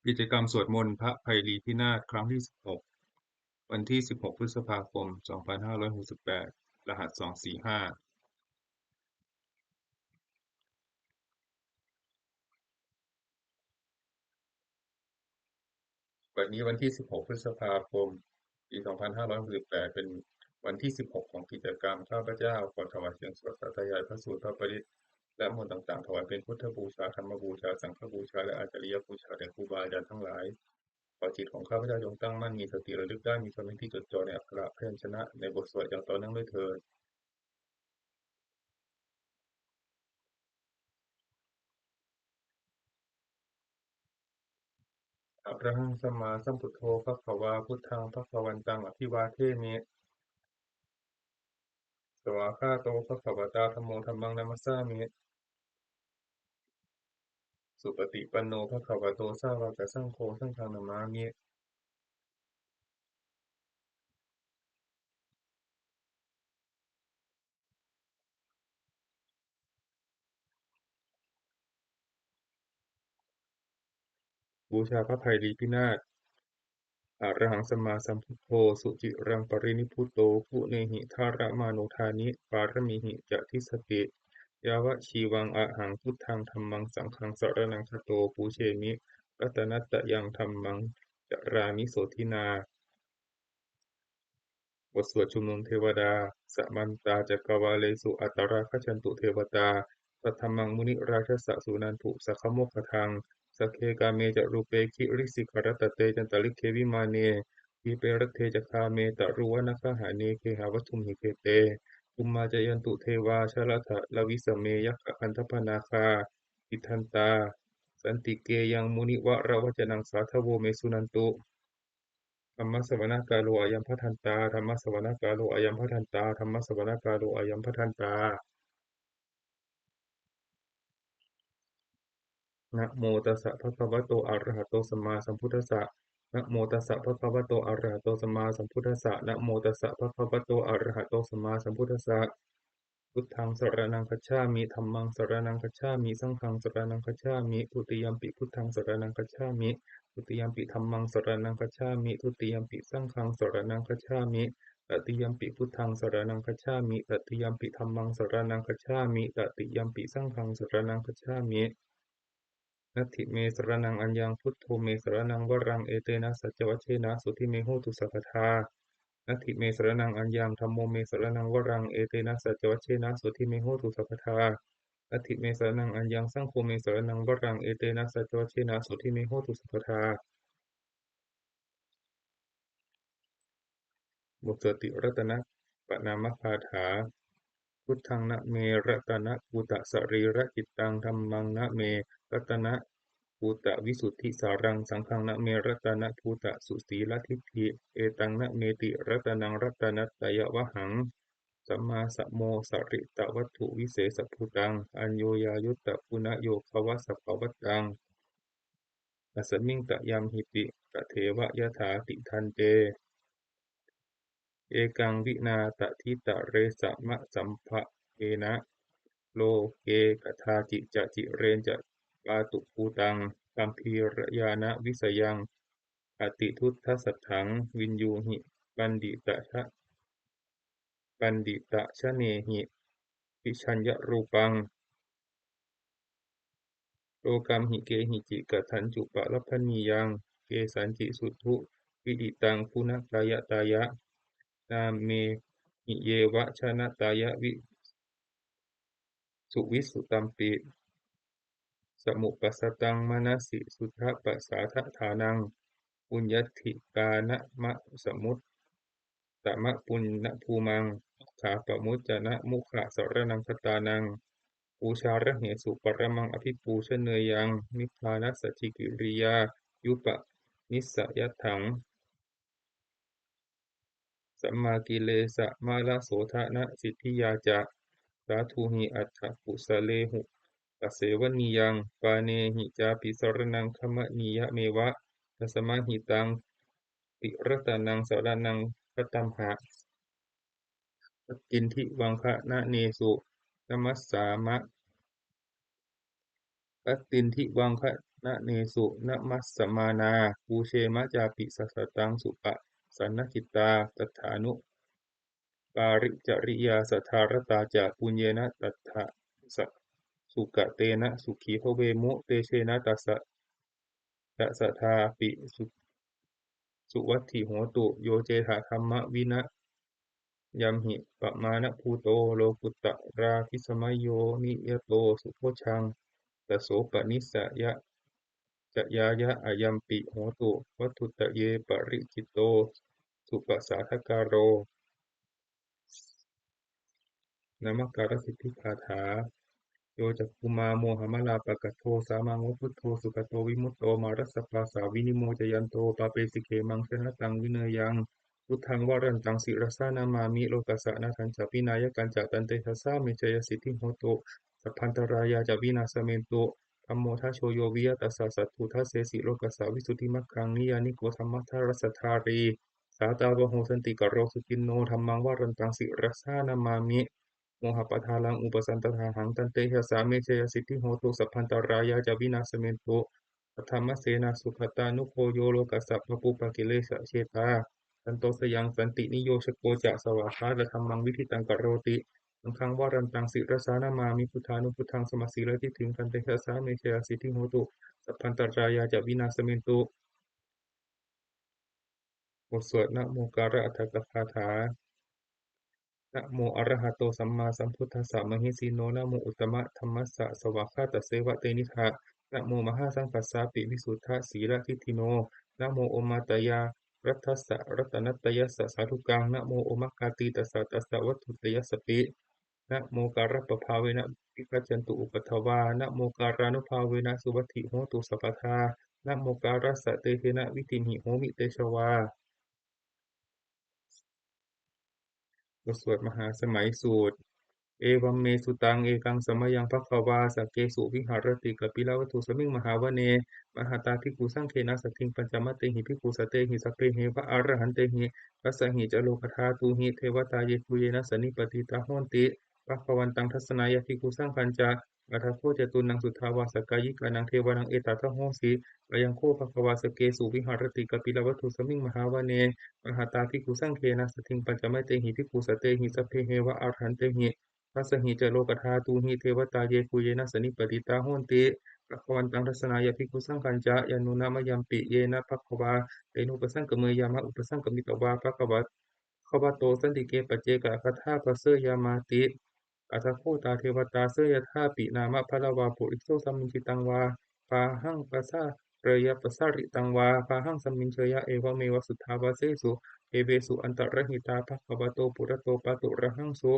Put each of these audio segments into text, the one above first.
กิจกรรมสวดมนต์พระไพลีพินาศครั้งที่16วันที่16พฤษภาคม2568รหัส245วันนี้วันที่16พฤษภาคมปี2568เป็นวันที่16ของกิจกรรมข้าพเจ้าขอถวายเสียงสวดสาธยายพระสูตรพระปริตรและมนต์ต่างๆถวายเป็นพุทธบูชาธรรมบูชาสังฆบูชาและอาจาริยบูชาแด่ครูบาอาจารย์ทั้งหลายขอจิตของข้าพเจ้าจงตั้งมั่นมีสติระลึกได้มีสมาธิจดจ่อในอักขระพยัญชนะในบทสวดอย่างต่อเนื่องด้วยเถิด อะระหังสัมมาสัมพุทโธภควาพุทธังภควันตังอภิวาเทมิสวากขาโตภควตาธัมโมธัมมังนัมสสามิสุปฏิปันโนภควโตสาวกสังโฆสังฆังนามามิบูชาพระไพรีพินาศอะระหังสัมมาสัมพุทโธสุจิรังปรินิพพุโตกุเนหิทาระมานุธานิปารมิหิจะทิสติยาวะชีวังอะหังพุทธังธัมมังสังฆังสรณังคโตปูเชมิรัตนัตตยังธัมมังจรามิโสทินา บทสวดชุมนุมเทวดาสมันตาจักรวาเลสุอัตตราคชันตุเทวตาสัทธัมมังมุนิราชสสุนันทุสัคขโมคคทังสัคเคกาเมจะรูเปคิริสิกรตเตจันตลิเควิมาเนวิเปรตเทจคาเมตรุวนาคหาเนเคหาวัตถุมหิเคเตภุมมาจยันตุเทวาชลถะลวิสเมยัคขคันธพนาคาอิทันตาสันติเกยังมุนิวะระวจนังสาทโวเมสุนันตุ ธรรมสสวนกาโลอายัมภทันตาธรรมสสวนกาโลอายัมภทันตาธรรมสสวนกาโลอายัมภทันตานะโมตัสสะภะคะวะโตอะระหะโตสัมมาสัมพุทธัสสะนะโมตัสสะภะคะวะโตอะระหะโตสัมมาสัมพุทธัสสะนะโมตัสสะภะคะวะโตอะระหะโตสัมมาสัมพุทธัสสะพุทธังสรณังคัจฉามิธัมมังสรณังคัจฉามิสังฆังสรณังคัจฉามิทุติยัมปิพุทธังสรณังคัจฉามิทุติยัมปิธัมมังสรณังคัจฉามิทุติยัมปิสังฆังสรณังคัจฉามิตติยัมปิพุทธังสรณังคัจฉามิตติยัมปิธัมมังสรณังคัจฉามิตติยัมปิสังฆังสรณังคัจฉามินัตถิเมสรณังอัญญังพุทโธเมสรณังวรังเอเตนะสัจวัชเชนะสุทิเมโหตุสัพพทานัตถิเมสรณังอัญญังธัมโมเมสรณังวรังเอเตนะสัจวัชเชนะสุทิเมโหตุสัพพทานัตถิเมสรณังอัญญังสังโฆเมสรณังวรังเอเตนะสัจวัชเชนะสุทิเมโหตุสัพพทาบทสวดติรัตนะปนามคาถาพุทธังนะเมรัตนะภูตะสรีระจิตตังธัมมังนะเมรัตนะภูตะวิสุทธิสารังสังฆังนะเมรัตนะภูตะสุสีลทิฏฐิเอตังนะเมติรัตนังรัตนัตตยวหังสัมมาสัมโมสริตวัตถุวิเศษภูตังอัญโยยายุตตะปุณโยภวสัพพวัตตังอสมิงตะยามหิปิตะเทวะยถาติทันเต เอกังวินาตทิตะเรสะมะสัมภะเอนะโลเกกทาจิจะจิเรนจะปาตุภูตังกัมพีรยานะวิสยังอติทุตถสัทถังวินยูหิปันดิตะชะปันดิตะชะเนหิวิชัญญรูปังโลกัมหิเกหิจิกทันจุปะลัพพนียังเกสันจิสุทุวิดิตังพุนะกายตายะนาเมหิเยวะชนะตายะวิสุวิสุตัมปิ สมุปัสสตังมนัสสิสุทธปัสสาทฐานังปุญญทิกานะมะสมุตตมะปุณณภูมังขาปะมุจจนะมุขะสรนังคตานังปูชาระเหสุปรมังอภิปูชเนยัง นิพพานัสสจิกิริยายุปนิสสยัตถังสัมมากิเลสะมาลโสทนะสิทธิยาจะสาธุหิอัตถปุสะเลหุตัสเสวนียังปาเนหิจาปิสรนังคมะนียะเมวะตัสมาหิตังติรัตนังสรนังคตัมหะปัจจินทิวังคะนะเนสุนมัสสามะปัจจินทิวังคะ นะเนสุนะมัสสมานาปูเชมะจาปิสัสสตังสุปะสันนกิตาตถานุปาริจริยาสัทธารตาจะปุญเยนะตัฏฐะสะสุกะเตนะสุขีภเวมุเตเชนะตัสสะตะสะทาปิสุวัตถิโหตุโยเจถะธัมมะวินะยัมหิปมานะภูโตโลกุตตราภิสมัยโยนิยโตสุโพชังตโสปนิสสยะจะยายะอายัมปิโหตุวัตถุตะเยปริจิตโตสุปสาทกาโรนามการสิทธิคาถาโยจักขุมาโมหมลาปะกะโทสามังวพุทโธสุขโตวิมุตโตมารัสสปาสาวินิโมจยันโตปาเปสิเขมังสนะตังวิเนยยังพุทธังวรันตังศิรสานามามิโลกัสสะนาทันจะวินายกันจะตันเตชะสาเมจยสิทธิโหตุสัพพันตรายาจะวินาสเมนตุธัมโมทัชโชโยวิยตัสสะสัตถุทัสเสสิโลกัสสะวิสุทธิมัคคังนิยานิโกธัมมัทธรัสสทารีสาตาวโหสันติกโรสุกินโนธัมมังวรันตังศิรสานามามิ โมหปทาลังอุปสันตถาหังตันเตหะสาเมเชยสิทธิโหตุสัพพันตรายาจาวินาสเมนตุปัทธรรมเสนาสุขตานุโคโยโลกัสสะปะปุปะกิเลสะเชตาสันโตสยังสันตินิโยชโกจะสวากขาละธรรมังวิธิตังกโรติสังฆังวารันตังสิรสานามามิพุทธานุพุทธังสมัสสีละทิถึงกันเตหะสาเมเชยสิทธิโหตุสัพพันตรายาจาวินาสเมนตุบทสวดนะโมการะอัตถกถาถา นะโมอะระหะโตสัมมาสัมพุทธัสสะมหิสีโนนะโมอุตตมะธัมมัสสะสวากขาตเสวะเตนิทะนะโมมหาสังคัสสะปิวิสุทธะสีละทิฏฐิโนนะโมโอมาตยารัตถัสสะรัตนัตยัสสะสาธุกังนะโมโอมัคคาติตัสสะตัสสะวัตถุตยัสสะปินะโมการะปะภาเวนะวิกัจจันตุอุปัฏฐวานะโมการานุภาเวนะสุวัตถิโหตุสัพพทานะโมการัสสะเตเทนะวิติมหิโหมิเตชวา บทสวดมหาสมัยสูตรเอวัมเมสุตังเอกังสมยังภัคควาสักเกสุวิหารติกัปปิลวัตถุสมิงมหาวเนมหาตาภิกขุสังเขนะสัทธิงปัญจมัตเตหิภิกขุสตเตหิสัพเพเหวะอรหันเตหิทัสสะหิจโลกธาตุหิเทวตาเยคุเยนะสนนิปติตาโหนติภัคควันตังทัศนายภิกขุสังคัญจาอัฏฐโคจตุนังสุทธาวาสกายิกานังเทวานังเอตตะโหสีปยังโคภัคควาสเกสุวิหารติกัปปิลวัตถุสมิงมหาวเน มหาตาภิกขุสังฆเนะสทิงปัญจไมเตหิภิกขุสตเตหิสัพเพเหวะอรหันเตหิทัสสหิจโลกธาตุหิเทวตาเยปุเยนะสนิปติตาโหนติภคววันตังทัศนายภิกขุสังฆัญจะยานุนามยัมปิเยนะภควาเตนุปสังกเมยามะอุปสังกมิตวาภควะขวโตสันติเกปัจเจกะคัทธาปะเสยามาติอัทโคตาเทวตาเสยธาปินามะพะละวาปุริโสสัมมิจิตังวาปาหังปัสสะเรยปัสสะริตังวาปาหังสัมมินเชยะเอวเมวะสุทธาวาเสสุ เอเวสุอันตรหิตาภควโตปุระโตปะตุระหังสุ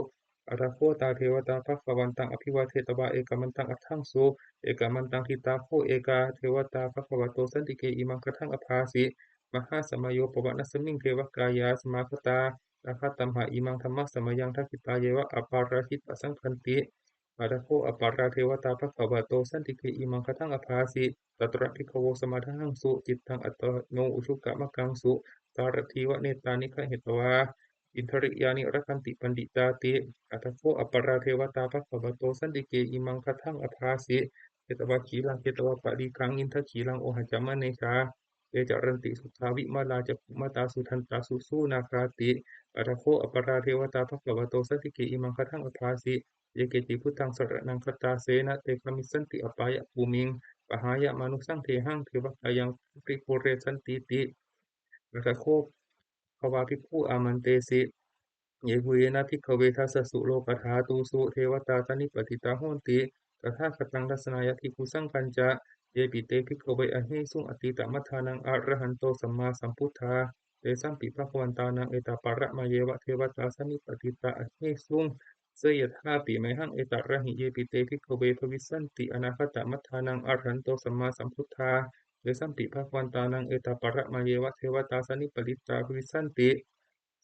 อะระโคตาเทวตาภควันตังอภิวาเทตวาเอกมันตังอัตถังสุเอกมันตังทิตาโคเอกาเทวตาภควโตสันติเกอิมังคทังอภาสิมหาสมโยปวัตนสมิงเทวกายาสมาคตาอาคตัมหาอิมังธรรมะสมยังทักขิตายะอปาราหิตสังคันติอะระโคอปาราเทวตาภควโตสันติเกอิมังคทังอภาสิตตระภิกขโวสมาทังสุจิตตังอัตโนอุชุกะมะกังสุ สารถีวเนตานิคเหตวาอินทริยานิรักันติปันดิตาติอัตโคอปราเทวตาภัควโตสันติเกอิมังคทังอภาสิเกตวะขีลังเกตวะปะดีคังอินทขีลังโอหจามะเนชาเอจารันติสุทาวิมาลาจะภุมตาสุทันตาสุสูนาคาติอัตโคอปราเทวตาภัควโตสันติเกอิมังคทังอภาสิเยเกติพุทธังสรนังคตาเสนะเตคามิสันติอปายะภูมิงปหายะมานุสังเทหังเทวกายังปริปุเรสันติติอัตโค ภวาภิกขุอามันเตสิเยหุเยนะภิกขเวทัสสะสุโลกธาตุสุเทวตาสันนิปติตาโหนติตถาคตังทัศนายภิกขุสังคัญจะเยปิเตภิกขเวอหิสุงอติตมัฏฐานังอะระหันโตสัมมาสัมพุทธาเตสัมปิภคววันตานังเอตาปะระมะเยวะเทวตาสันนิปติตาอหิสุงเสยถาปิไมหังเอตระหิเยปิเตภิกขเวภวิสันติอนาคตมัฏฐานังอะระหันโตสัมมาสัมพุทธา เวสัมปิภควันตานังเอตาปะระมะเยวะเทวตาสันนิปติตาภิสันติ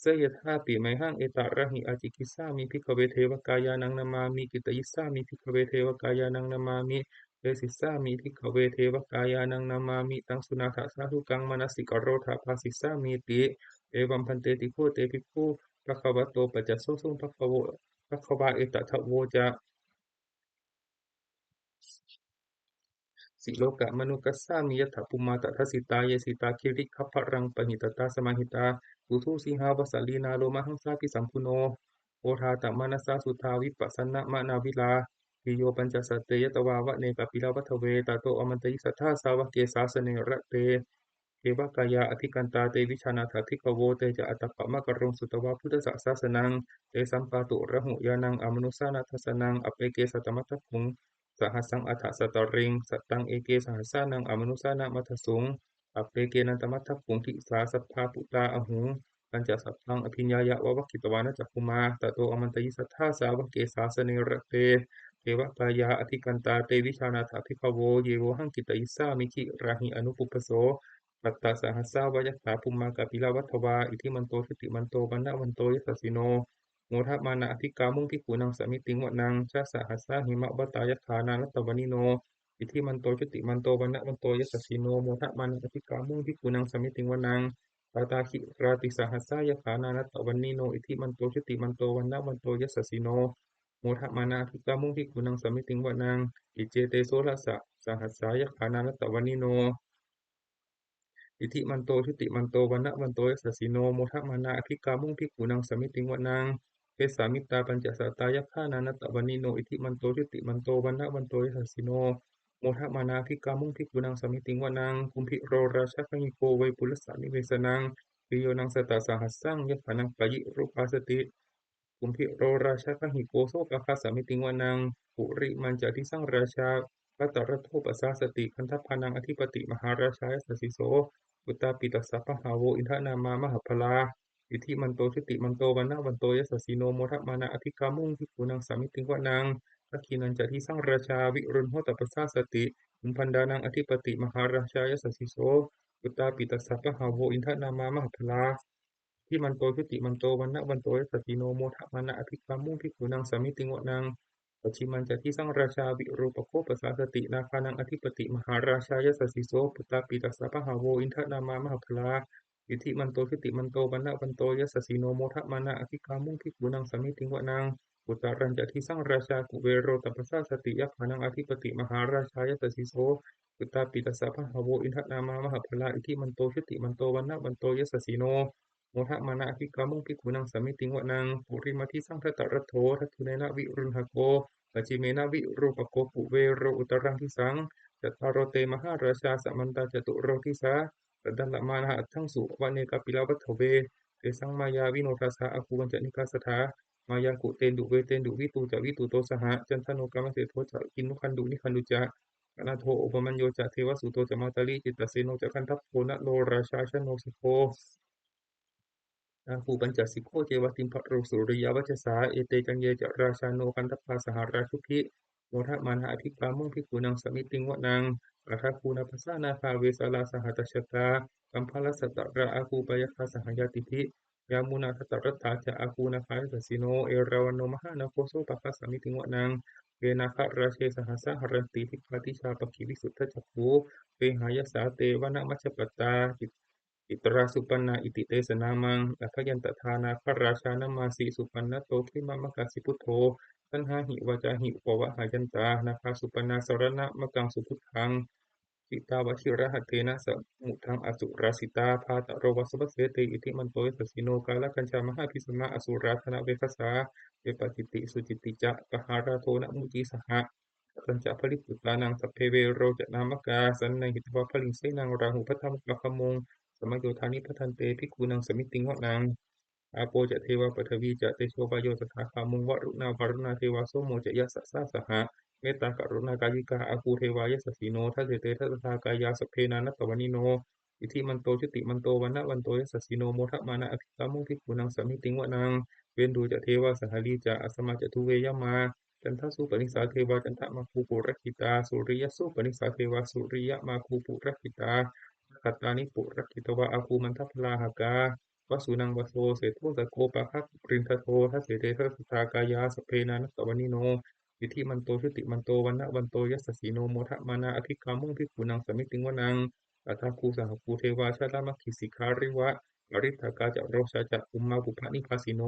เสยถาปิไมหังเอตระหิอาจิกิสสามิภิกขเวเทวกายานังนามามิกิตยิสสามิภิกขเวเทวกายานังนามามิเวสิสสามิภิกขเวเทวกายานังนามามิตังสุนาถสาธุกังมนัสสิกโรธาภาสิสสามิติเอวัมพันเตติโคเตภิกขุภควโตปัจจโสสุงภควโวภควาเอตทะโวจะ สิโลกะมนุกัสสามิยถาภุมมาตทัสสิตาเยสิตาคิริคัพพะรังปหิตตาสมาหิตาอุทุสิหาวสัลลีนาโลมหังสาปิสัมพุโนโอทาตมนัสสาสุทาวิปัสสนะมะนาวิลาปิโยปัญจสัตเตยตวาวะเนกปิลาวัฏเวตาโตอมันตยิสัทธาสาวกเกสาสเนระเตเอวกายาอธิกันตาเตวิชานาถาธิกโวเตจะอัตตปะมะกะรงสุตวาพุทธสสะสนังเตสัมปาตุระหุยานังอมนุสานาทัสนังอเปเกสัตมัตถคุง สหัสสังอัฏฐสตริงสัตตังเอเกสหัสสานังอมนุสานามัทธสุงอัปเปเกนันตมัทธปุงทิสาสัพพาปุตตาอหุงปัญจสัพพังอภิญญายะวะวะกิตวานะจักขุมาตโตอมันตยิสัทธาสาวกเกสาสเนระเตเทวกายาอธิกันตาเตวิชานาถาภิกขโวเยโวหังกิตยิสสามิจิราหิอนุปุปโสปัตตาสหัสสาวยัคถาภุมมากาปิลาวัฏวาอิทิมันโตทิติมันโตปันนะวันโตยัสสสิโน โมทะมานะอธิกามุงพิกูนังสมิติงวะนังชาสหัสสะหิมะวะตายะฐานานัตตวนิโนอิทิมันโตจุติมันโตวันนะวันโตยัสสสิโนโมทะมานะอธิกามุงพิกูนังสมิติงวะนังปาตาคิราติสหัสสะยะฐานานัตตวนิโนอิทิมันโตจุติมันโตวันนะวันโตยัสสสิโนโมทะมานะอธิกามุงพิกูนังสมิติงวะนังอิเจเตโสละสะสหัสสะยะฐานานัตตวนิโน อิทิมันโตชุติมันโตวันนะวันโตยัสสะสิโนโมทะมานะอธิกามุงภิกขุนังสมิติงวะนังเทสามิตาปัญจสัตตายัคฆานานัตตวันิโนอิทิมันโตชุติมันโตวันนะวันโตยัสสะสิโนโมทะมานะอธิกามุงภิกขุนังสมิติงวะนังคุมพิโรราชะหิโกเวปุลสสานิเวสนังปิโยนังสตตาสหัสสังยัคขะนังปะยิรูปาสติคุมพิโรราชะหิโกโสปะคาสมิติงวะนังปุริมันจทิสังราชาพัตตรโทปัสสาสติคันทพานังอธิปติมหาราชายัสสะสิโส อุตตาปิตัสสะปะหาโวอินทนามามหาพลาอิทิมันโตชุติมันโตวันนะวันโตยัสสสสิโนโมทะมานะอธิกามุงภิกขุนังสามิติงวะนังทักขินันจะทิสังราชาวิรุณโหตปัสสาสติอุมพันดานังอธิปติมหาราชายัสสสิโสอุตตาปิตัสสะปะหาโวอินทนามามหาพลาที่มันโตชุติมันโตวันนะวันโตยัสสสสิโนโมทะมานะอธิกามุงภิกขุนังสามิติงวะนังปัจฉิมันจะที่สังราชาวิรูปโคปสาสตินาคานังอธิปติมหาราชายสสสิโสปุตตาปิตัสสะปะหาโวอินทนามามหาพลาอิทิมันโตชุติมันโตวันนะวันโตยัสสสิโนโมทะมานะอธิกามุงภิกขุนังสามิติงวะนังปุตตารัญจะที่สังราชากุเวโรตปัสสาสติยัคขานังอธิปติมหาราชายสสสิโสปุตตาปิตัสสะปะหาโวอินทนามามหาพลาอิทิมันโตชุติมันโตวันนะวันโตยัสสสิโน โมทะมานะอภิกามุงภิกขุนังสามิติงวะนังปุริมาทิสังทัตตะระโถทัตถุเนนะวิรุณหโกปัจจิเมนะวิรูปโกปุเวโรอุตรังทิสังจัตตารโรเตมหาราชาสัมมันตาจตุโรทิสาตดัลละมานะอัตถังสุวะเนกาปิลาวัฏเวเตสังมายาวิโนทัสสะอคูวันจนิกาสถามายากุเตนดุเวเตนดุวิตูจะวิตูโตสหะจันทโนกามเสโทจะกินนุคันดุนิคันดุจะอนาโทอุปมัญโยจะเทวสุโตจะมาตาลีจิตตเสโนจะคันทัพโพนะโลราชาชโนสิโค อาหูปัญจสิกโขเจวติมภโรสุริยวัชสาเอเตจังเยจะราชาโนกันทปาสหราชุพิโมทะมานะอภิกามุงภิกขุนังสมิติงวะนังปัทคูนาภาษานาคาเวสาลาสหัตชกากัมพลสัตตะระอาคูปยคาสหายาติภิยามุนาทัตตรัตถาจะอาคูนาคาสสิโนเอราวันโนมหานาโคโซปะคาสมิติงวะนังเวนาคราเชสหัสสหรันติทิปาติชาปกิวิสุทธจักขุเวหายสาเตวนะมัชฌปตตา อิตราสุปันนาอิติเตสนามังอัคยันตทานาพระราชานามาสีสุปันนโตขิมามะกาสิพุทโธตัณหาหิวาจาหิอุปวะหายันตานาคาสุปันนาสรณะมะกังสุพุทธังสิตาวชิระหัตเถนะสมุทังอสุราสิตาภาตโรวัสวะเสเตอิติมันโตยสสิโนกาลกัญชามหาภิสมาอสุราธนะเวคสาเวปจิติสุจิติจะปหาราโทนะมุจีสหะสัญจพลิปุตตานังสัพเพเวโรจะนามกาสันในหิตวะพลิงเสนังราหุพัทธมุปะขโมง สมัยโยธานิพัทันเตภิกขุนังสมิติงวะนังอาโปจะเทวาปฐวีจะเตโชบายโยตถาคามุงวรุณาวรุณาเทวาโสโมจะยัสสะสะสหะเมตตากรุณากายิกาอาคูเทวายสสสีโนทัสเสเตทัสสากายาสพเพนานัตตวนิโนอิทิมันโตชุติมันโตวันนะวันโตยัสสสีโนโมทะมานะอภิกามุงภิกขุนังสมิติงวะนังเวนดูจะเทวาสหลีจะอสมาจะทุเวยมาจันทสุปนิสาเทวาจันทมาคูปุรคิตาสุริยสุปนิสาเทวาสุริยมาคูปุรคิตา ขัตตานิปุรกิตวะอาคูมันทัพพลาหากาวสุนังวโสเสโทสะโกปะคักปรินทโททัสเสเตทัสสทากายาสพเพนานัสสวนิโนวิธิมันโตชุติมันโตวันนะวันโตยัสสสีโนโมทะมานาอธิกามุงพิกขุนังสมิติงวนังอัตถคูสหคูเทวาชาลามัคคิสิการิวะอริธากาจะโรชาจะอุมมาบุพนิพาสิโน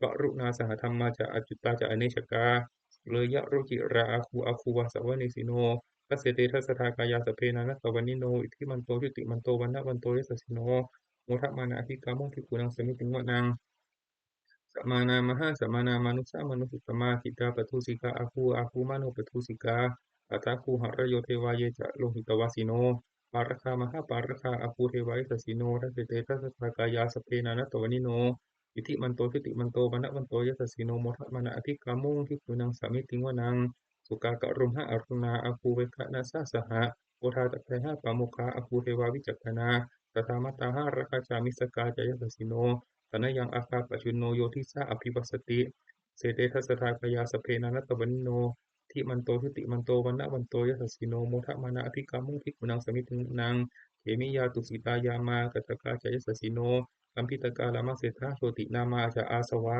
วรุณาสหธรรมาจะอจุตตาจะอเนชกาเลยยะรุจิราอาคูวาสวะเนสิโน ทัสเสเตทัสสทากายาสพเพนานัตตวันิโนอิทธิมันโตยุติมันโตวันนะวันโตยสัสสิโนโมทะมานะอภิกามุงภิกขุนังสมิติงวะนัง สัมมานามาหาสัมมานามานุสามนุสุตตมาทิตาปทุสิกาอาคูมาโนปทุสิกาอัตถาคูหะโยเทวาเยจะโลหิตวาสิโนปารคามหาปารคาอาคูเทวายสสสิโนทัสเสเตทัสสะทากายาสพเพนานัตตวนิโนอิทิมันโตทิติมันโตวนะวันโตยสัสสิโนโมทะมานะอภิกามุงทิปุนังสามิติงวนังสุกากะรุมหะอรุณาอาคูเวคะนาสสะหะโอทาตะเพหะปามุขาอาคูเทวาวิจักขณาตถามาตาหะราคาจามิสกาจายสัสสิโน ตนะยังอาคาปชุนโนโยทิสาอภิวัสสติเสเตทัสสะทาคายาสพเพนานัตตวันิโนทิมันโตทิติมันโตวันนะวันโตยัสสสิโนโมทะมานะอภิกามุงภิกขุนังสมิตินังเขมิยาตุสิตายามากัตตกาจายสสสิโนกัมพิตกาลามาเสทาโชตินามาจาอาสวา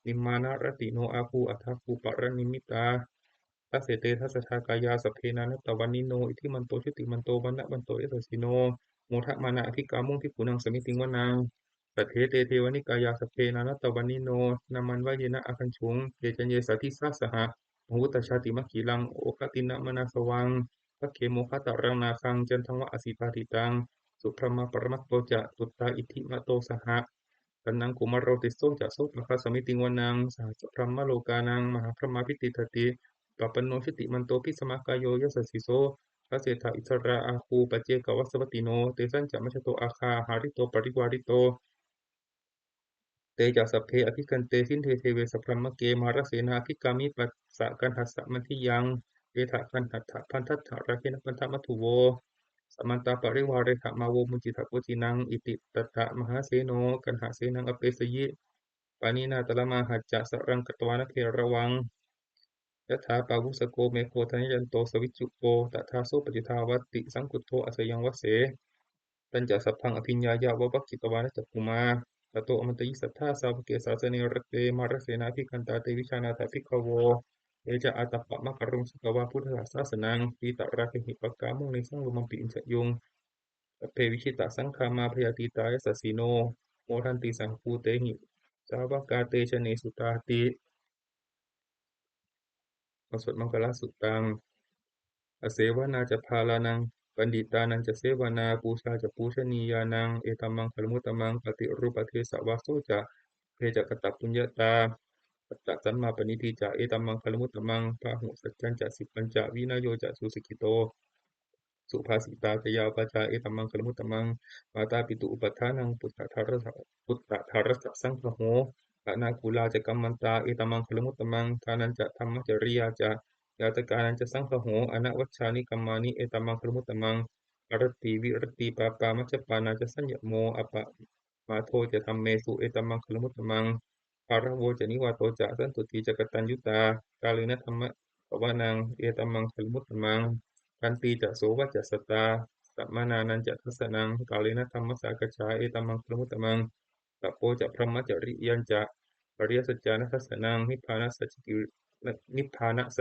นิมมานะรติโนอาคูอัฏฐคูปะระนิมิตาทัสเสเตทัสสะทากายาสพเพนานัตตวันิโนอิทิมันโตทิติมันโตวันนะวันโตยัสสสิโนโมทะมานะอภิกามุงภิกขุนังสมิติวนัง สัทเทเตเทวนิกายาสพเพนานัตตวันิโนนามันวะเยนะอาคัญชุงเยจันเยสัทธิสัสสหะมหุตตชาติมัคคีลังโอคตินะมนาสวังพักเขโมคะตะรังนาคังจันทังวะอสิปาติตังสุพรหมปรมัตโตจะตุตตาอิทธิมะโตสหะตันนังกุมารโรติโสจะโสภะสมิติงวนังสหสพรหมโลกานังมหาพรหมาภิติตติปัปปนโนชิติมันโตพิสมากายโยยสัสสิโสพระเสถาอิสระอาคูปเจกวัสสวัตติโนเตสัญจะมัชโตอาคาหาริโตปริวาริโต เตจัสสพเพอภิคันเตสินเทเทเวสพพรหมเกมหารเสนาภิกามิปัสสะกันหัสสะมัทธิยังเอถะกันหัตถะพันทัตถะราเคนะพันธมัตถุโวสมันตาปริวาเรถะมาโวมุจิตะโกจินังอิติตัตถะมหาเสโนกันหะเสนังอเปสยิปานินาตละมาหัจจะสรังกตวานเพระวังยถาปาวุสโกเมโคทะนยันโตสวิจจุโกตถาโสปจิทาวัตติสังกุตโธอสยังวเส ตัญจสัพพังอภิญญายาวะวัคคิตวานจักขุมาตโตอมันตยิสัทธาสาวกเกสาสเนรเตมารเสนาภิคันตาเตวิชานาถภิกขโวเอจะอาตปะมะกะรุงสุกวาพุทธศาสนังปีตะราคิหิปกามุงในสังลมัมปิอินจยุงสัพเพวิชิตาสังฆามาพยาติตายสัสสิโนโมทันติสังคูเตหิสาวกาเตชะเนสุตาติอสวดมังคลสุตตัง อเสวนาจะพาลานังปันดิตานังจะเสวนาปูชาจะปูชนียานังเอตัมมังคลมุตตมังปฏิรูปเทสวาโสจะเพจะกตปุญญาตาปัจจสัมมาปณิทิจะเอตัมมังคลมุตตมังพาหุสัจจันจะสิปัญจวินโยจะสุสิกิโต สุภาษิตาตยาวปจาเอตัมมังคลมุตตมังมาตาปิตุอุปัฏฐานังพุทธทารสะสังฆโหปนาคูลาจะกัมมันตาเอตัมมังคลมุตตมังทานันจะธรรมจริยาจะยาตกานันจะสังฆโหอนวัชชานิกัมมานิเอตัมมังคลมุตตมังอรตติวิรตติปาปามัจจปานาจะสัญญโมอปะมาโทจะธรรมเมสุเอตัมมังคลมุตตมังภารโวจะนิวาโตจะสันตุติจะกตัญยุตากาเลนะธรรมะภวานังเอตัมมังคลมุตตมัง คันตีจะโสวจัสสตาสัมมานานันจะทัสสนังกาเลนะธรรมสากจาเอตัมมังพระมุตตมังสัพโพจะพระมัจจริยันจะปริยสัจจานัสสนังนิพพานะสั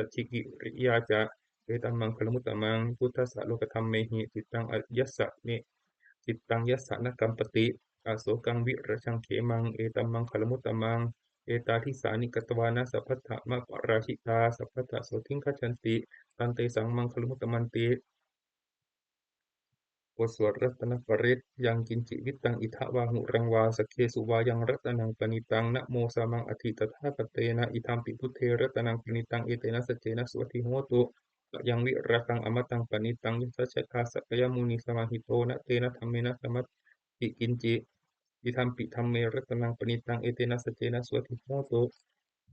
จจิกิริยาจะเอตัมมังพระมุตตมังพุทธสสะโลกธรรมเมหิจิตตังอยัสสะเนจิตตังยัสสะนกัมปติอาโสกังวิรชังเขมังเอตัมมังพระมุตตมังเอตาทิสานิกตวานะสัพพะทะมะปะราชิตาสัพพะทะโสทิงคัจฉันติตันเตสังมังคลุมุตตมันติ บทสวดรัตนปริตยังกินจิวิตังอิทะวาหุรังวาสกเคสุวายังรัตนังปณิตังนะโมสามังอธิตถาปเตนะอิทัมปิพุทเทรัตนังปณิตังเอเตนะสจเจนะสวัติโหตุยังวิรัตังอมตังปณิตังยัสสะคาสักยมุนีสมาหิโตนะเตนะธรรมเมนะสมัตติกินจิอิทัมปิธรรมเมรัตนังปณิตังเอเตนะสจเจนะสวัติโหตุ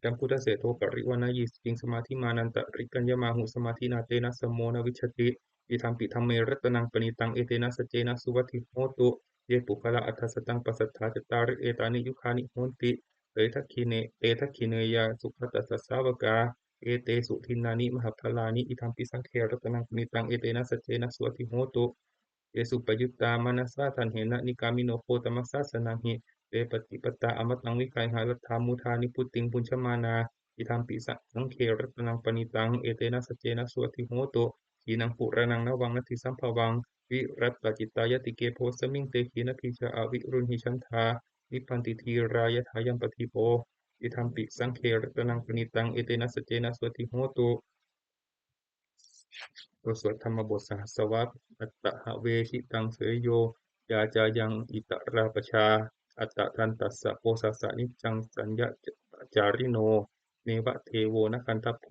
กัมพุทธเสโทปริวานายิสติงสมาธิมานันตริกัญญมาหุสมาธินาเตนะสมโมนวิชติ อิทัมปิธัมเมรัตนังปณิตังเอเตนะสัจเจนะสุวัติโหตุเยปุคละอัฏฐสตังปัสสัทธาจตาริเอตานิยุคานิโหนติเตทัคคิเนยาสุขตัสสะสาวกาเอเตสุทินนานิมหพลานิอิทัมปิสังเครัตนังปณิตังเอเตนะสัจเจนะสุวัติโหตุเยสุปยุตตามนัสสะทันเหนะนิกามิโนโคตมัสสะสนังหิเตปฏิปตาอมตังวิกัยหารัตถามุทานิพุตติงปุญชมานาอิทัมปิสังเครัตนังปณิตังเอเตนะสัจเจนะสุวัติโหตุ ขีนังปุระนังนวังนัตถิสัมภวังวิรัตตจิตตายติเกโพสมิงเตขีนัตถิชาอวิรุณหิชันธานิพพันติทีรายทายัมปฏิโปอิทัมปิสังเครตนังปณิตังเอเตนะสจเจนะสวติโหตุ บทสวดธรรมบทสหัสวรรษอัตตะหะเวชิตังเสยโยยาจายังอิตราปชาอัตตะทันตัสสะโพสัสสะนิจจังสัญญาจาริโนเนวะเทโวนคันทโพ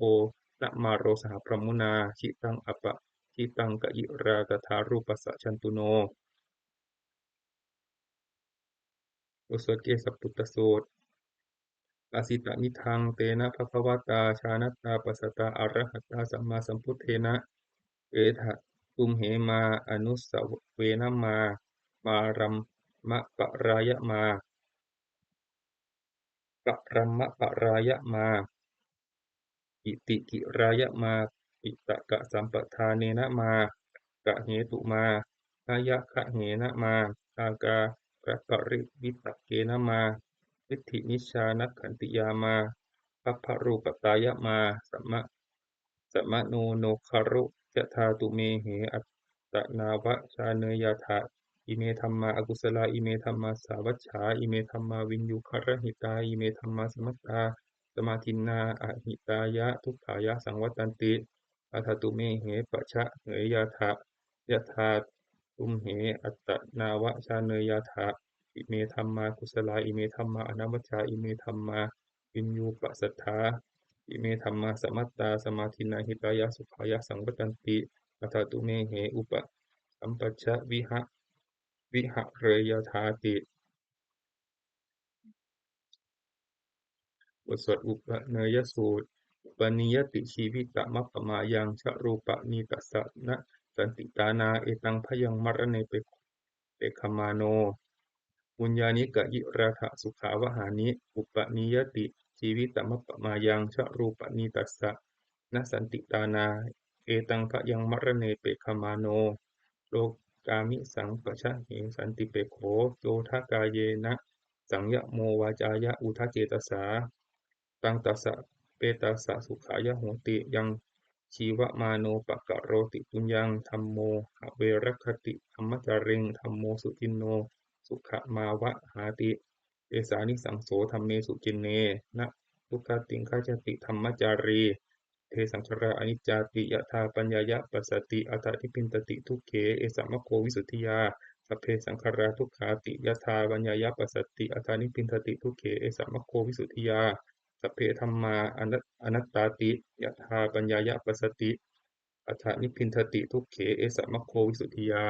นะมาโรสหพรหมุนาชิตังอปะชิตังกะยิราตถารูปัสสะชันตุโนบทสวดเกสสปุตตสูตรอาสิตะมิทังเตนะภควตาชานัตตาปัสสตาอะระหะตาสัมมาสัมพุทเทนะเอถะตุมเหมาอนุสเวนะมารัมมะปะรายะมาปะรัมมะปะรายะมาอิติกิรายะมาปิตะกะสัมปทาเนนะมากะเหตุมาทายะคะเหนะมาอาการะปริวิตะเกนะมาวิธินิชชานักขันติยามาพัพพรูปตายะมาสัมมโนโนคารุยะธาตุเมเหอัตตนาวะชาเนยถาอิเมธัมมาอกุศลาอิเมธัมมาสาวัชฉาอิเมธัมมาวินยูคารหิตาอิเมธัมมาสมัตตาสมาทินนาอหิตายะทุกขายะสังวัตตันติอัฏฐตุเมเหปะชะเหยยถายะธาตุมเหอัตตนาวะชาเนยถาอิเมธัมมากุศลาอิเมธัมมาอนัมมจจาอิเมธัมมาวินยูปัสสัทธาอิเมธัมมาสมัตตาสมาธินาหิตายะสุขายะสังวัตตันติอัฏฐตุเมเหอุปสัมปัชชะวิหะเรยธาติบทสวดอุปเนยสูตรอุปนิยติชีวิตมัปปมายังชะรูปนีตัสสะนะสันติตานาเอตังพยังมรณเนเปคมาโนปุญญานิกะยิราถสุขาวหานิอุปนิยติชีวิตมัปปมายังชะรูปนีตัสสะนะสันติตานาเอตังพยังมรณเนเปคมาโนโลกามิสังปชะเหสันติเปโขโยทกายเยนะสังยโมวาจายะอุทเจตสาตังตัสสะเปตัสสะสุขายะโหติยังชีวมาโนปะกะโรติปุญญังธัมโมหเวรคติธัมมจาริงธัมโมสุจินโนสุขมาวะหาติเอสานิสังโสธัมเมสุจินเนนะทุกขติงคจติธัมมจารีเทสังขราอนิจจาติยถาปัญญายะปัสสติอัตถิปินตติทุกเขเอสัมมโควิสุทธิยาสัพเพสังขาราทุกขาติยถาปัญญายะปัสสติอัตถิปินตติทุกเขเอสัมมโควิสุทธิยาสัพเพธัมมาอนัตตาติยถาปัญญายะปัสสติอัตถนิพพินทติทุกเขเอสัมมโควิสุทธิยา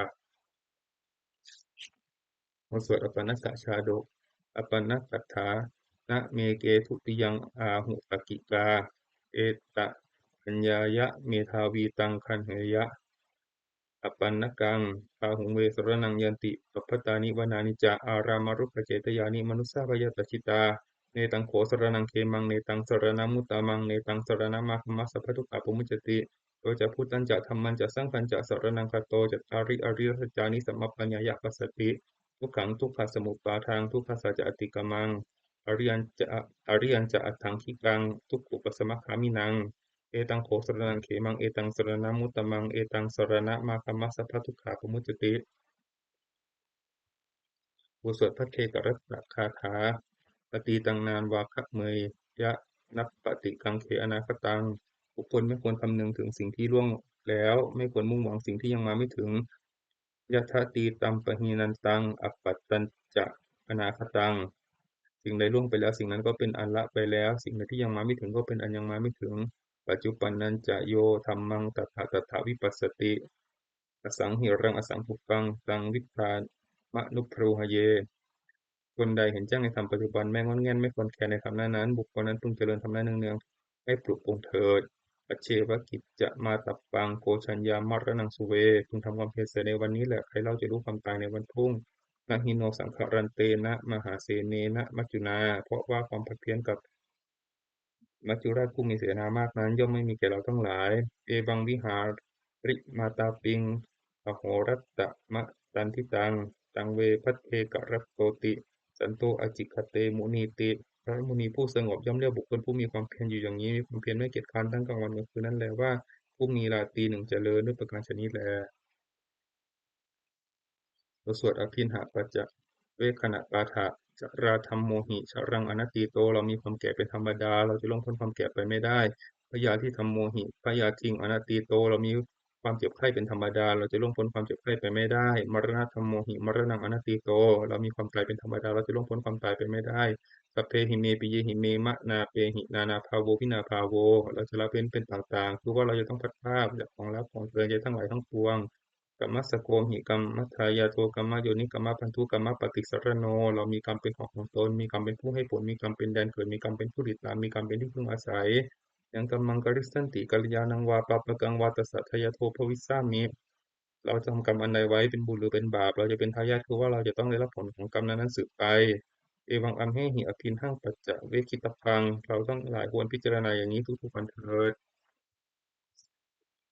บทสวดอปนกชาดกอปนกัตถานะเมเกทุติยังอาหุตกิกาเอตะปัญญายะเมธาวีตังคันเหยะอปปนกังปาหุงเวสรนังยันติปัพพตานิวนานิจาอารามารุขเจตยานิมนุสสาพยตชิตาเนตังโขสรนังเขมังเนตังสรณมุตตามังเนตังสรณมาคัมมัสสะพะทุกขะปุมุจจติโตจะพุทธันจะธัมมัญจะสังฆัญจะสรณังคโตจะอาริสัจจานิสัมมัปปัญญายะปัสสติทุกขังทุกขสมุปบาทังทุกขสัจจะอติกมังอริยันจะอัตถังคิกังทุกขุปสมัคคามินังเอตังโฆสรณังเขมังเอตังสรณมุตตมังเอตังสรณะมาคัมมัสสะพะทุกขาปมุจจติบทสวดพระเคกรัตตคาถาปฏิตังนานวาคะเมยยะนัปปฏิกังเขอนาคตังบุคคลไม่ควรคำนึงถึงสิ่งที่ล่วงแล้วไม่ควรมุ่งหวังสิ่งที่ยังมาไม่ถึงยะถาตีตัมปหีนันตังอัปปัตตัญจะอนาคตังสิ่งใดล่วงไปแล้วสิ่งนั้นก็เป็นอันละไปแล้วสิ่งใดที่ยังมาไม่ถึงก็เป็นอันยังมาไม่ถึงปัจจุบันนันจะโยธัมมังตถาวิปัสสติอสังหิรังอสังคุปังตังวิทธามะนุพรูหเยคนใดเห็นแจ้งในธรรมปัจจุบันไม่งอนแง่นไม่คลอนแคลนในธรรมนั้นบุคคลนั้นพึงเจริญธรรมนั้นเนืองๆให้ปลุกปลงเถิดปัจเจวกิจจะมาตับปังโกชัญญามรณังสุเวพึงทำความเพียรเสียในวันนี้แหละใครเล่าจะรู้ความตายในวันพรุ่งนะหิโนสังขารันเตนะมหาเสเนนะมัจจุนาเพราะว่าความผัดเพี้ยนกับมัจจุราชผู้มีเสนามากนั้นย่อมไม่มีแก่เราทั้งหลายเอวังวิหาริมาตาปิงอโหรัตตมะตันทิตังตังเวพัทเทกะรัตโตติสันโตอจิคเตมุนีติพระมุนีผู้สงบย่อมเรียกบุคคลผู้มีความเพียรอยู่อย่างนี้มีความเพียรไม่เกียจคร้านทั้งกลางวันกลางคืนนั้นแลว่าผู้มีราตรีหนึ่งเจริญด้วยประการฉะนี้แลบทสวดอภินหปัจจเวคขณปาฐะชราธัมโมหิชรังอนัตติโตเรามีความแก่เป็นธรรมดาเราจะล่วงพ้นความแก่ไปไม่ได้ พยาธิธัมโมหิพยาทิงอนัตติโตเรามีความเจ็บไข้เป็นธรรมดาเราจะล่วงพ้นความเจ็บไข้ไปไม่ได้มรณะธัมโมหิมรณังอนัตติโตเรามีความตายเป็นธรรมดาเราจะล่วงพ้นความตายไปไม่ได้สัพเพหิเมปิเยหิเมมะนาเปหินานาภาโวพินาภาโวเราจะละเว้นเป็นต่างๆคือว่าเราจะต้องพัดพรากจากของรักของเพลินใจทั้งหลายทั้งปวงกัมมัสสโกมหิกัมมัทธายาโทกัมมะโยนิกัมมะพันธุกัมมะปฏิสรณโนเรามีกรรมเป็นของตนมีกรรมเป็นผู้ให้ผลมีกรรมเป็นแดนเกิดมีกรรมเป็นผู้ติดตามมีกรรมเป็นที่พึ่งอาศัย ยังกัมมังกริสันติกัลยาณังวาปาปะกังวาตสัทธายโทภวิสสามิเราจะทำกรรมอันใดไว้เป็นบุญหรือเป็นบาปเราจะเป็นทายาทคือว่าเราจะต้องได้รับผลของกรรมนั้นๆสืบไปเอวังอัมเหหิอภินหังปัจจะเวคิตพังเราต้องหลายควรพิจารณาอย่างนี้ทุกๆวันเถิด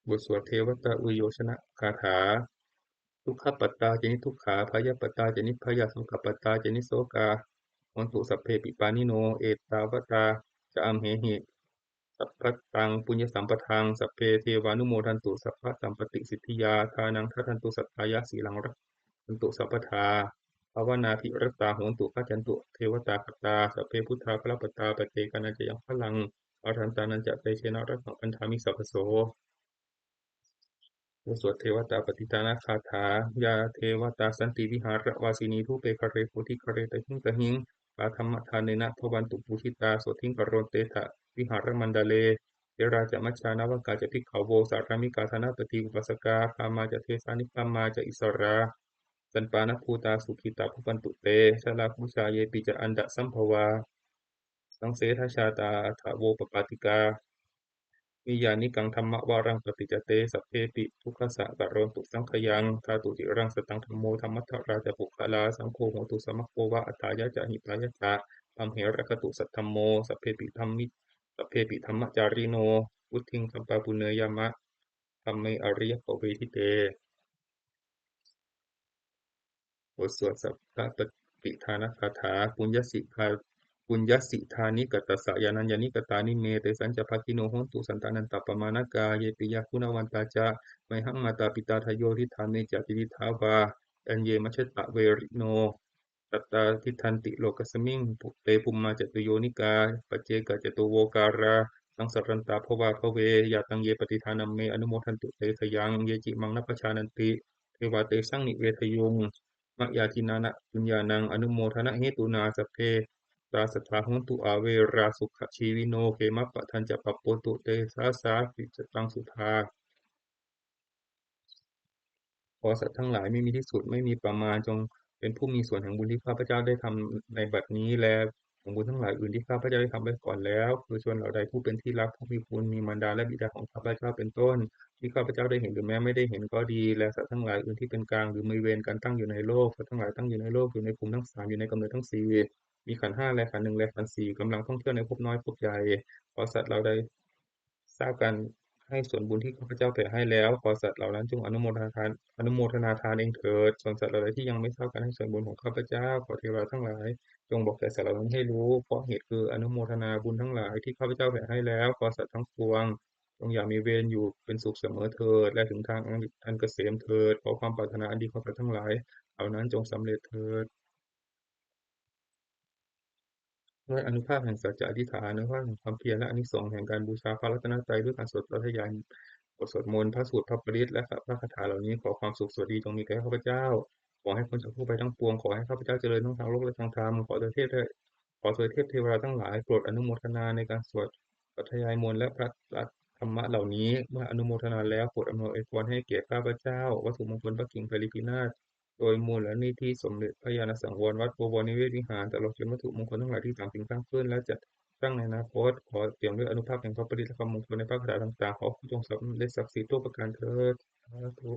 บทสวดเทวตาอุโยชนะคาถาทุกขปัตตาเจนิทุกขาพยาปัตตาเจนิพยาสุขปัตตาเจนิโสกาวันตุสัพเพปิปานิโนเอตาวตาจะอัมเหหิ สัพพะตังปุญญสัมปทังสัพเพเทวานุโมทันตุสัพพะสัมปติสิทธิยาทานังทัทันตุสัทธายะสีลังรักขันตุสัพพทาภาวนาภิรตาโหนตุขัจฉันตุเทวตาคตาสัพเพพุทธาพระปตาปเจกานันจะยังพลังอรหันตานันจะเตเชนะรัตถังพันธามิสัพพโส บทสวดเทวตาปฏิทานาคาถายาเทวตาสันติวิหารวาสินีทุเปคะเรโพธิคะเรตหิงตะหิงปาธรรมทานเนนะทวันตุปุชิตาโสทิงกโรนเตถะวิหารมันดาเลเจราจะมัชฌานาวกาจะพิกขาวโวสารามิกาธนาปฏิอุปัสสกาคามาจะเทสานิพามาจะอิสราสันปานภูตาสุขิตาภุปันตุเตชลาภูชาเยปิจะอันดะสัมภวาสังเสทชาตาถาโวปปาติกา วิญญาณิกังธรรมวารังปฏิจจเตสัพเพปิทุกขสะกะโรนตุสังขยังธาตุจิรังสตังธัมโมธรรมัทธราจะปุคลาสังโฆโหตุสมะโควะอัตตายะจะหิตายะจะธัมเหระคตุสัทธัมโมสัพเพปิธรรมิสัพเพปิธรรมจาริโนวุทิงสัมปาปุเนยามะธัมเมอริยโกเวทิเต บทสวดสัพพะปฏิทานคาถาปุญญสิทานิกตัสสะยานัญญานิกตานิเมเตสัญจภคิโนโหนตุสันตานันตปมาณกาเยปิยคุณวันตาจะไมหังมาตาปิตาทโยทิธาเมจติวิทาวาอัญเยมัชฌตะเวริโนตัตตาทิทันติโลกสมิงปุเตปุมมาจตุโยนิกาปเจกจตุโวการาสังสรรันตาภวาภเวยาตังเยปฏิทานัมเมอนุโมทันตุเตทยังเยจิมังนัปปชานันติเทวาเตสังนิเวทยุง มะยาทินานะปุญญานังอนุโมทนะเหตุนาสัพเพตาสัทธาหุนตุอาเวราสุขชีวิโนเขมะปะทันจะปัปโปตุเตสาสาปิจตังสุทา ขอสัตว์ทั้งหลายไม่มีที่สุดไม่มีประมาณจงเป็นผู้มีส่วนแห่งบุญที่ข้าพเจ้าได้ทำในบัดนี้และของบุญทั้งหลายอื่นที่ข้าพเจ้าได้ทำไว้ก่อนแล้วคือชนเหล่าใดผู้เป็นที่รักผู้มีคุณมีมารดาและบิดาของข้าพเจ้าเป็นต้นที่ข้าพเจ้าได้เห็นหรือแม้ไม่ได้เห็นก็ดีและสัตว์ทั้งหลายอื่นที่เป็นกลางหรือมีเวรกันตั้งอยู่ในโลกสัตว์ทั้งหลายตั้งอยู่ในโลกอยู่ในภูมิทั้งสามอยู่ในกำเนิดทั้งสี่มีขันธ์ห้าและขันธ์หนึ่งและขันธ์สี่กำลังท่องเที่ยวในภพน้อยภพใหญ่ขอสัตว์เหล่าใดทราบกัน ให้ส่วนบุญที่ข้าพเจ้าแผ่ให้แล้วขอสัตว์เหล่านั้นจงอนุโมทนาทานเองเถิดส่วนสัตว์เหล่าใดที่ยังไม่ทราบการให้ส่วนบุญของข้าพเจ้าขอเทวดาทั้งหลายจงบอกแก่สัตว์เหล่านั้นให้รู้เพราะเหตุคืออนุโมทนาบุญทั้งหลายที่ข้าพเจ้าแผ่ให้แล้วขอสัตว์ทั้งปวงจงอย่ามีเวรอยู่เป็นสุขเสมอเถิดและถึงทางอันเกษมเถิดขอความปรารถนาอันดีของสัตว์ทั้งหลายเหล่านั้นจงสำเร็จเถิด ด้วยอานุภาพแห่งสัจจะอธิษฐานอานุภาพแห่งความเพียรและอานิสงส์แห่งการบูชาพระรัตนตรัยด้วยการสวดพระทยานบทสวดมนต์พระสูตรพระปริตรและพระคาถาเหล่านี้ขอความสุขสวัสดีจงมีแก่ข้าพเจ้าขอให้พ้นจากทุกข์ภัยทั้งปวงขอให้ข้าพเจ้าเจริญทั้งทางโลกและทางธรรมขอเทวเทวดาทั้งหลายโปรดอนุโมทนาในการสวดพระทยายมนต์และพระธรรมะเหล่านี้เมื่ออนุโมทนาแล้วโปรดอำนวยอวยพรให้แก่ข้าพเจ้าวัตถุมงคลพระกิ่งไพลิพินาศ โดยมูลนิธิสมเด็จพระญาณสังวรวัดบวรนิเวศวิหารตลอดจนวัตถุมงคลทั้งหลายที่ต่างสิ่งสร้างขึ้นและจะสร้างในอนาคตขอเปี่ยมด้วยอานุภาพแห่งพระปริตรและความมงคลในพระคาถาต่างๆขอจงสำเร็จศักดิ์สิทธิ์ทั่วประการเถิดสาธุ